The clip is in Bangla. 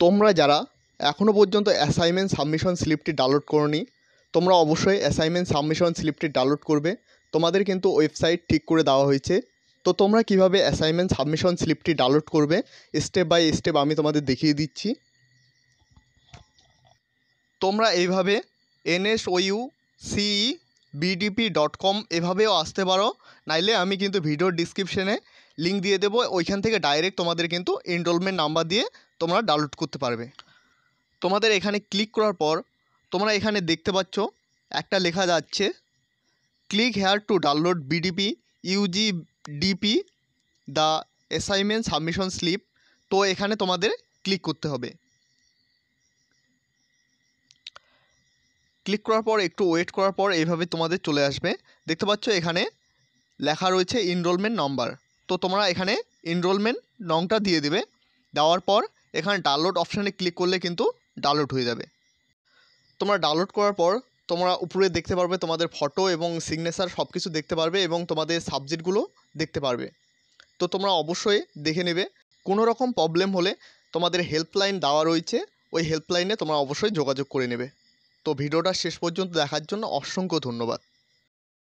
তোমরা যারা এখনও পর্যন্ত অ্যাসাইনমেন্ট সাবমিশন স্লিপটি ডাউনলোড করোনি তোমরা অবশ্যই অ্যাসাইনমেন্ট সাবমিশন স্লিপটি ডাউনলোড করবে। তোমাদের কিন্তু ওয়েবসাইট ঠিক করে দেওয়া হয়েছে। তো তোমরা কিভাবে অ্যাসাইনমেন্ট সাবমিশন স্লিপটি ডাউনলোড করবে স্টেপ বাই স্টেপ আমি তোমাদের দেখিয়ে দিচ্ছি। তোমরা এইভাবে NSOU BDP.com এভাবেও আসতে পারো, নাইলে আমি কিন্তু ভিডিওর ডিসক্রিপশনে লিঙ্ক দিয়ে দেবো, ওইখান থেকে ডাইরেক্ট তোমাদের কিন্তু এনরোলমেন্ট নাম্বার দিয়ে তোমরা ডাউনলোড করতে পারবে। তোমাদের এখানে ক্লিক করার পর তোমরা এখানে দেখতে পাচ্ছ একটা লেখা যাচ্ছে click here to download BDP UGDP the assignment submission slip. তো এখানে তোমাদের ক্লিক করতে হবে। ক্লিক করার পর একটু ওয়েট করার পর এইভাবে তোমাদের চলে আসবে। দেখতে পাচ্ছ এখানে লেখা রয়েছে এনরোলমেন্ট নাম্বার। তো তোমরা এখানে এনরোলমেন্ট নংটা দিয়ে দেবে। দেওয়ার পর এখানে ডাউনলোড অপশানে ক্লিক করলে কিন্তু ডাউনলোড হয়ে যাবে। তোমরা ডাউনলোড করার পর তোমরা উপরে দেখতে পারবে তোমাদের ফটো এবং সিগনেচার সব কিছু দেখতে পারবে এবং তোমাদের সাবজেক্টগুলো দেখতে পারবে। তো তোমরা অবশ্যই দেখে নেবে। কোনো রকম প্রবলেম হলে তোমাদের হেল্পলাইন দেওয়া রয়েছে, ওই হেল্পলাইনে তোমরা অবশ্যই যোগাযোগ করে নেবে। তো ভিডিওটা শেষ পর্যন্ত দেখার জন্য অসংখ্য ধন্যবাদ।